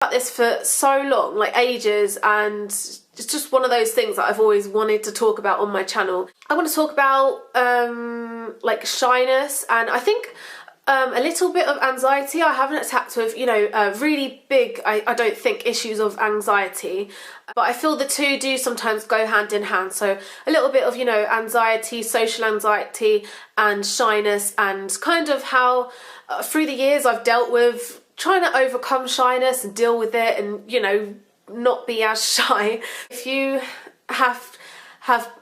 About this for so long, like ages, and it's just one of those things that I've always wanted to talk about on my channel. I want to talk about like shyness, and I think a little bit of anxiety. I have an attack with, you know, really big, I don't think, issues of anxiety, but I feel the two do sometimes go hand in hand. So a little bit of, you know, anxiety, social anxiety, and shyness, and kind of how through the years I've dealt with trying to overcome shyness and deal with it, and, you know, not be as shy. If you have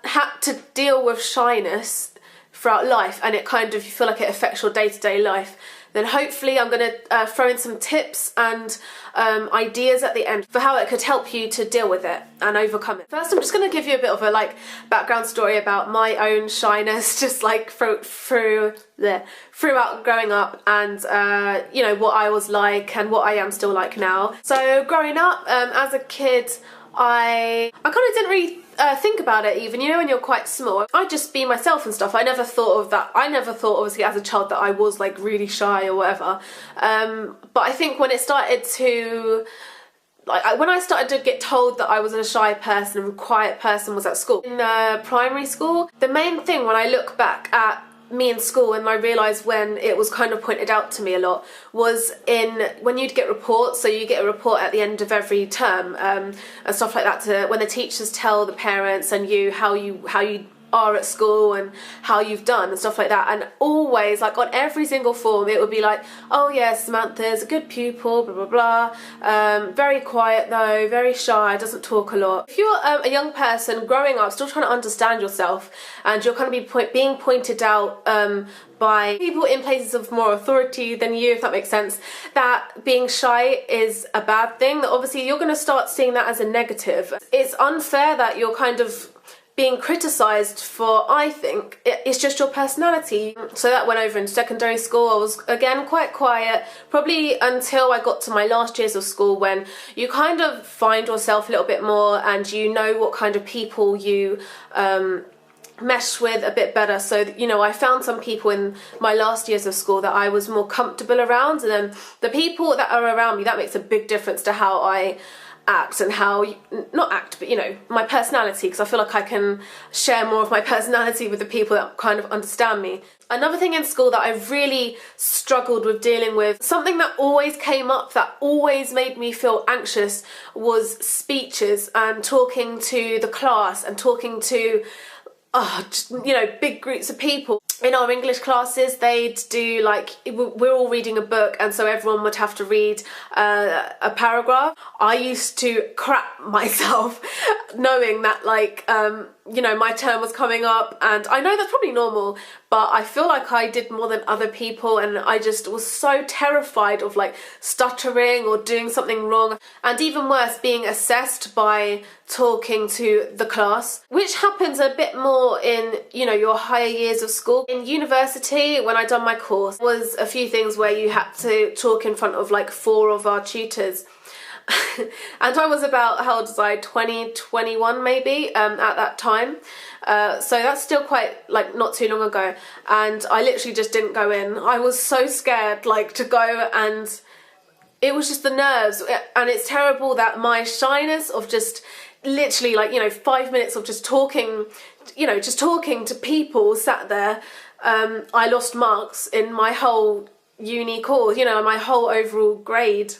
had to deal with shyness throughout life, and it kind of, you feel like it affects your day-to-day life, then hopefully I'm going to throw in some tips and ideas at the end for how it could help you to deal with it and overcome it. First, I'm just going to give you a bit of a background story about my own shyness, just like throughout growing up, and you know, what I was like and what I am still like now. So growing up, as a kid, I kind of didn't really think about it, even, you know, when you're quite small. I'd just be myself and stuff. I never thought of that. I never thought, obviously, as a child, that I was like really shy or whatever. But I think when it started to, when I started to get told that I was a shy person and quiet person was at school. In primary school, the main thing when I look back at me in school, and I realised when it was kind of pointed out to me a lot, was when you'd get reports. So you get a report at the end of every term and stuff like that, when the teachers tell the parents and you how you are at school and how you've done and stuff like that. And always, like, on every single form, it would be like, oh yeah, Samantha's a good pupil, blah blah blah, very quiet though, very shy, doesn't talk a lot. If you're a young person growing up, still trying to understand yourself, and you're kind of being pointed out by people in places of more authority than you, if that makes sense, that being shy is a bad thing, that obviously you're going to start seeing that as a negative. It's unfair that you're kind of being criticised for, I think, it's just your personality. So that went over in secondary school. I was, again, quite quiet, probably until I got to my last years of school, when you kind of find yourself a little bit more, and you know what kind of people you mesh with a bit better. So, you know, I found some people in my last years of school that I was more comfortable around, and then the people that are around me, that makes a big difference to how I act, and how, not act, but, you know, my personality, because I feel like I can share more of my personality with the people that kind of understand me. Another thing in school that I really struggled with dealing with, something that always came up, that always made me feel anxious, was speeches and talking to the class and talking to you know, big groups of people. In our English classes, they'd do, like, we're all reading a book, and so everyone would have to read a paragraph. I used to crap myself knowing that, like, you know, my turn was coming up, and I know that's probably normal, but I feel like I did more than other people, and I just was so terrified of, like, stuttering or doing something wrong, and even worse, being assessed by talking to the class, which happens a bit more in, you know, your higher years of school. In university, when I done my course, was a few things where you had to talk in front of like 4 of our tutors. And I was about, how old was I, 20, 21 maybe, at that time. So that's still quite, like, not too long ago. And I literally just didn't go in. I was so scared, like, to go, and it was just the nerves. And it's terrible that my shyness of just literally, like, you know, 5 minutes of just talking, you know, just talking to people sat there, I lost marks in my whole uni course, you know, my whole overall grade.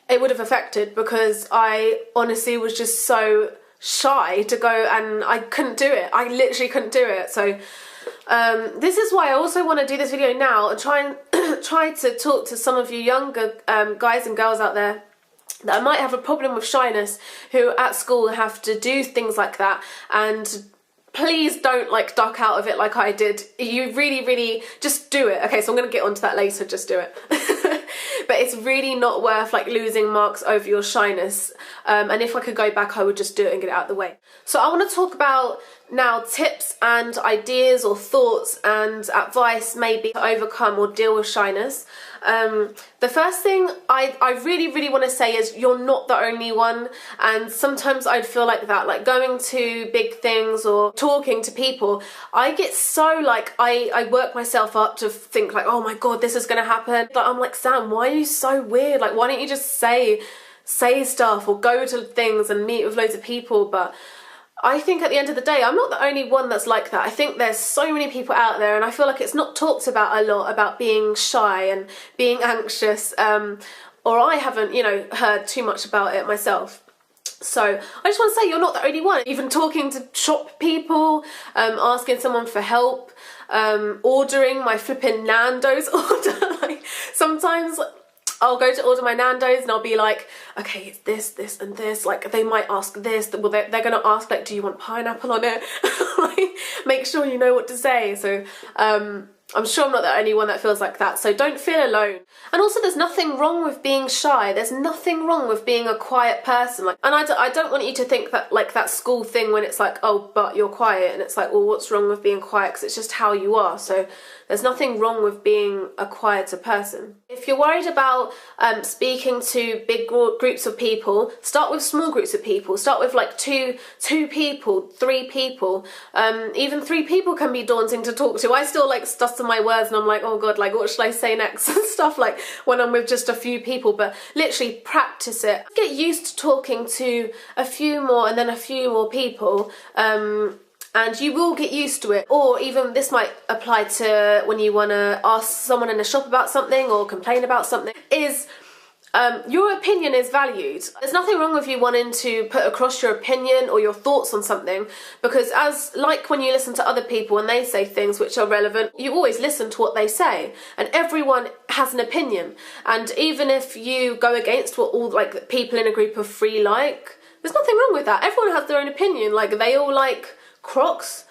It would have affected, because I honestly was just so shy to go, and I couldn't do it. I literally couldn't do it. So this is why I also want to do this video now, and try to talk to some of you younger guys and girls out there that might have a problem with shyness, who at school have to do things like that. And please don't, like, duck out of it like I did. You really, really just do it. Okay, so I'm going to get onto that later, just do it. But it's really not worth, like, losing marks over your shyness. And if I could go back, I would just do it and get it out of the way. So I want to talk about Now, tips and ideas or thoughts and advice maybe to overcome or deal with shyness. The first thing I really want to say is you're not the only one, and sometimes I'd feel like that, like going to big things or talking to people, I get so like, I work myself up to think like, oh my god, this is gonna happen. But I'm like, Sam, why are you so weird? Like, why don't you just say stuff or go to things and meet with loads of people? But I think at the end of the day, I'm not the only one that's like that. I think there's so many people out there, and I feel like it's not talked about a lot, about being shy and being anxious, or I haven't, you know, heard too much about it myself. So I just want to say you're not the only one. Even talking to shop people, asking someone for help, ordering my flipping Nando's order. Like, sometimes I'll go to order my Nando's and I'll be like, okay, it's this and this. Like, they might ask this. Well, they're going to ask, like, do you want pineapple on it? Like, make sure you know what to say. So I'm sure I'm not the only one that feels like that. So don't feel alone. And also, there's nothing wrong with being shy. There's nothing wrong with being a quiet person. Like, and I don't want you to think that, like, that school thing when it's like, oh, but you're quiet. And it's like, well, what's wrong with being quiet? Because it's just how you are. So there's nothing wrong with being a quieter person. If you're worried about speaking to big groups of people, start with small groups of people. Start with like two people, 3 people. Even 3 people can be daunting to talk to. I still like stutter my words and I'm like, oh god, like what should I say next and stuff, like when I'm with just a few people. But literally practice it. Get used to talking to a few more and then a few more people. And you will get used to it. Or even this might apply to when you want to ask someone in a shop about something or complain about something, is your opinion is valued. There's nothing wrong with you wanting to put across your opinion or your thoughts on something, because like when you listen to other people and they say things which are relevant, you always listen to what they say, and everyone has an opinion. And even if you go against what all like people in a group of 3 like, there's nothing wrong with that. Everyone has their own opinion. Like, they all like Crocs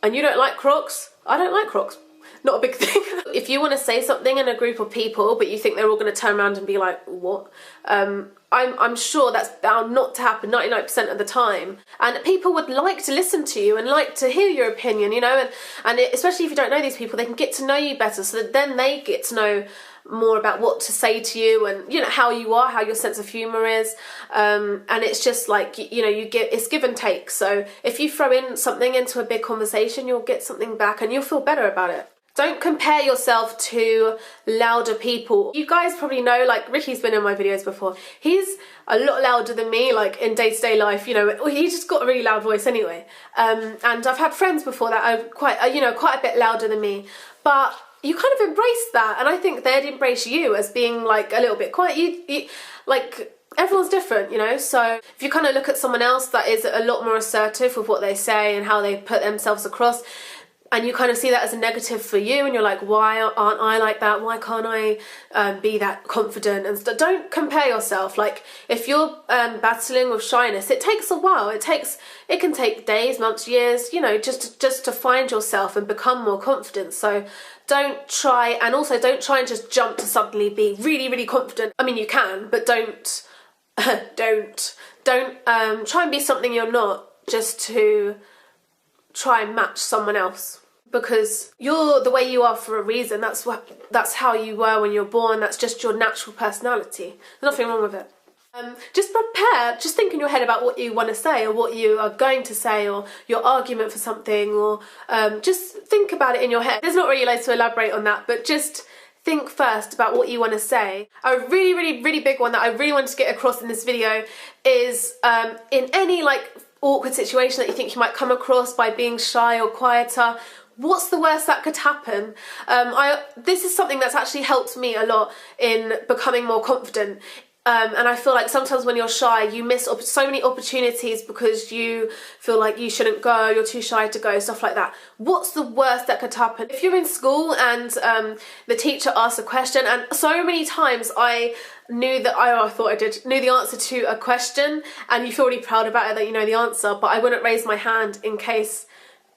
and you don't like Crocs. I don't like Crocs. Not a big thing. If you want to say something in a group of people but you think they're all going to turn around and be like, what? I'm sure that's bound not to happen 99% of the time. And people would like to listen to you and like to hear your opinion, you know, and especially if you don't know these people, they can get to know you better, so that then they get to know more about what to say to you and, you know, how you are, how your sense of humour is. And it's just like, you know, it's give and take. So if you throw in something into a big conversation, you'll get something back and you'll feel better about it. Don't compare yourself to louder people. You guys probably know, like, Ricky's been in my videos before. He's a lot louder than me, like, in day-to-day life, you know. He just got a really loud voice anyway. And I've had friends before that are quite a bit louder than me. But you kind of embrace that, and I think they'd embrace you as being, like, a little bit quiet. You like, everyone's different, you know. So if you kind of look at someone else that is a lot more assertive with what they say and how they put themselves across, and you kind of see that as a negative for you, and you're like, why aren't I like that? Why can't I be that confident? And don't compare yourself. Like, if you're battling with shyness, it takes a while. It can take days, months, years, you know, just to find yourself and become more confident. So don't try and just jump to suddenly be really, really confident. I mean, you can, but don't try and be something you're not just to try and match someone else, because you're the way you are for a reason. That's how you were when you're born. That's just your natural personality. There's nothing wrong with it. Just prepare, just think in your head about what you want to say or what you are going to say, or your argument for something, or just think about it in your head. There's not really loads to elaborate on that, but just think first about what you want to say. A really, really, really big one that I really wanted to get across in this video is in any like awkward situation that you think you might come across by being shy or quieter, what's the worst that could happen? This is something that's actually helped me a lot in becoming more confident. And I feel like sometimes when you're shy, you miss so many opportunities because you feel like you shouldn't go, you're too shy to go, stuff like that. What's the worst that could happen? If you're in school and the teacher asks a question, and so many times I knew that I thought I knew the answer to a question, and you feel really proud about it that you know the answer, but I wouldn't raise my hand in case,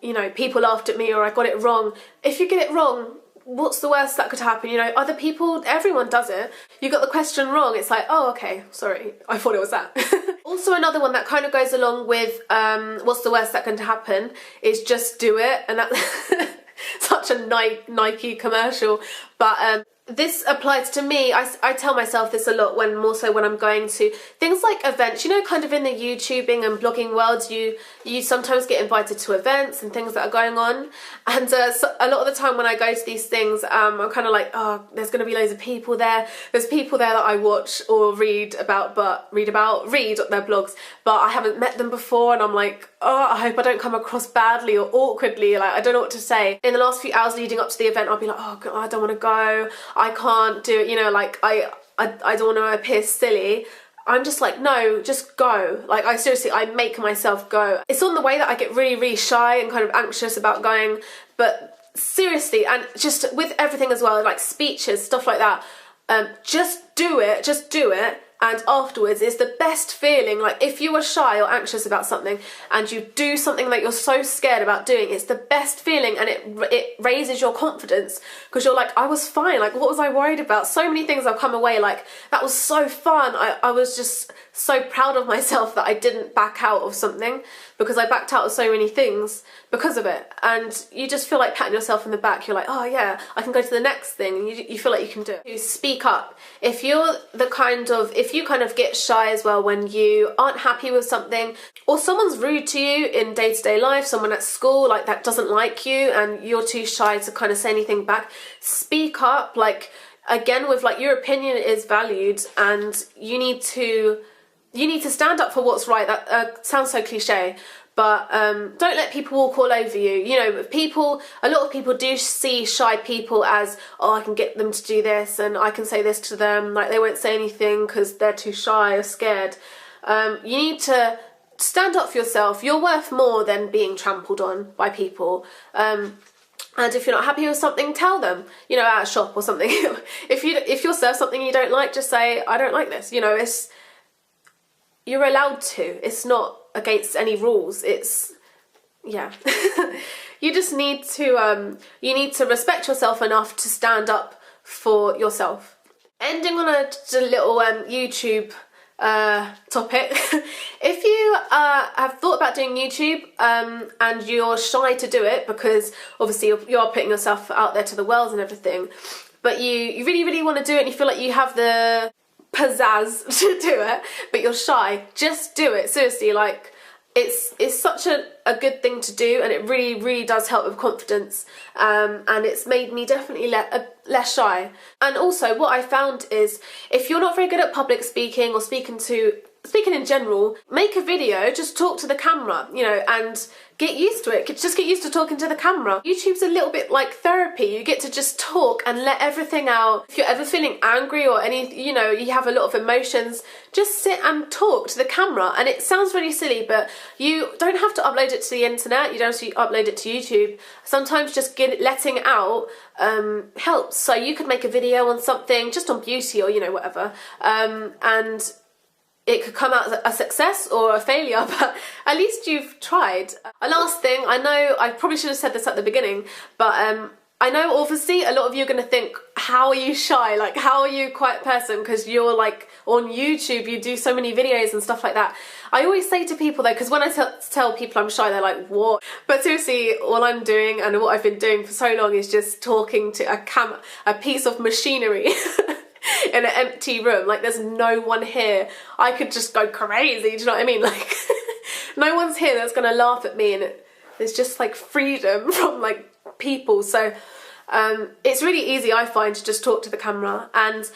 you know, people laughed at me or I got it wrong. If you get it wrong, what's the worst that could happen? You know, other people, everyone does it. You got the question wrong, it's like, oh, okay, sorry, I thought it was that. Also, another one that kind of goes along with what's the worst that can happen is just do it. And that's such a Nike commercial. But this applies to me. I tell myself this a lot more so when I'm going to things like events, you know, kind of in the YouTubing and blogging world, you sometimes get invited to events and things that are going on. And so a lot of the time when I go to these things, I'm kind of like, oh, there's going to be loads of people there. There's people there that I watch or read their blogs, but I haven't met them before, and I'm like, oh, I hope I don't come across badly or awkwardly. Like, I don't know what to say. In the last few hours leading up to the event, I'll be like, oh God, I don't want to go. I can't do it, you know, like I don't want to appear silly. I'm just like, no, just go. Like, I make myself go. It's on the way that I get really, really shy and kind of anxious about going, but seriously, and just with everything as well, like speeches, stuff like that, just do it. And afterwards is the best feeling. Like, if you are shy or anxious about something and you do something that you're so scared about doing, it's the best feeling, and it raises your confidence, because you're like, I was fine. Like, what was I worried about? So many things I've come away like, that was so fun. I was just so proud of myself that I didn't back out of something, because I backed out of so many things because of it. And you just feel like patting yourself on the back. You're like, oh yeah, I can go to the next thing, and you feel like you can do it. You speak up. If you kind of get shy as well when you aren't happy with something, or someone's rude to you in day-to-day life, someone at school like that doesn't like you and you're too shy to kind of say anything back, speak up. Like, again, with like, your opinion is valued, and you need to stand up for what's right. That sounds so cliche, but don't let people walk all over you. You know, a lot of people do see shy people as, oh, I can get them to do this and I can say this to them. Like, they won't say anything because they're too shy or scared. You need to stand up for yourself. You're worth more than being trampled on by people. And if you're not happy with something, tell them, you know, at a shop or something. if you're served something you don't like, just say, I don't like this. You know, you're allowed to. It's not against any rules. It's, yeah. You just need to respect yourself enough to stand up for yourself. Ending on a little YouTube topic. If you have thought about doing YouTube and you're shy to do it, because obviously you are putting yourself out there to the world and everything, but you really, really want to do it, and you feel like you have the pizzazz to do it, but you're shy, just do it. Seriously, like, it's such a good thing to do, and it really, really does help with confidence, and it's made me definitely less shy. And also, what I found is, if you're not very good at public speaking or speaking in general, make a video, just talk to the camera, you know, and get used to it. Just get used to talking to the camera. YouTube's a little bit like therapy. You get to just talk and let everything out. If you're ever feeling angry or you know, you have a lot of emotions, just sit and talk to the camera. And it sounds really silly, but you don't have to upload it to the internet. You don't have to upload it to YouTube. Sometimes just letting it out helps. So you could make a video on something, just on beauty or, you know, whatever, and it could come out as a success or a failure, but at least you've tried. A last thing, I know I probably should have said this at the beginning, but I know obviously a lot of you are going to think, how are you shy? Like, how are you a quiet person? Because you're like on YouTube, you do so many videos and stuff like that. I always say to people though, because when I tell people I'm shy, they're like, what? But seriously, all I'm doing and what I've been doing for so long is just talking to a piece of machinery. In an empty room. Like, there's no one here. I could just go crazy, do you know what I mean? Like, no one's here that's gonna laugh at me, and there's just like freedom from like people. So it's really easy, I find, to just talk to the camera. And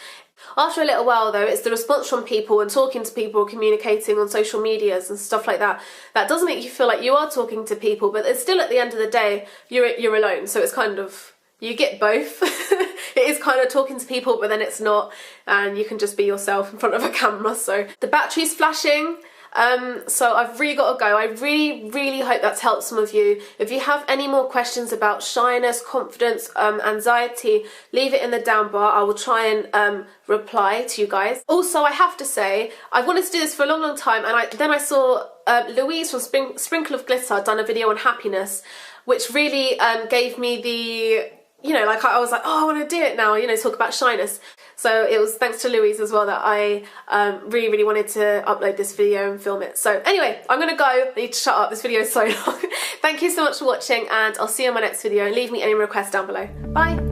after a little while though, it's the response from people and talking to people, communicating on social medias and stuff like that, that does make you feel like you are talking to people, but it's still, at the end of the day, you're alone. So it's kind of, you get both. It is kind of talking to people, but then it's not, and you can just be yourself in front of a camera. So the battery's flashing, so I've really got to go. I really, really hope that's helped some of you. If you have any more questions about shyness, confidence, anxiety, leave it in the down bar. I will try and reply to you guys. Also, I have to say, I've wanted to do this for a long, long time, and then I saw Louise from Sprinkle of Glitter done a video on happiness, which really gave me the, you know, like, I was like, oh, I want to do it now, you know, talk about shyness. So it was thanks to Louise as well that I really wanted to upload this video and film it. So anyway, I'm gonna go. I need to shut up, this video is so long. Thank you so much for watching, and I'll see you in my next video. Leave me any requests down below. Bye.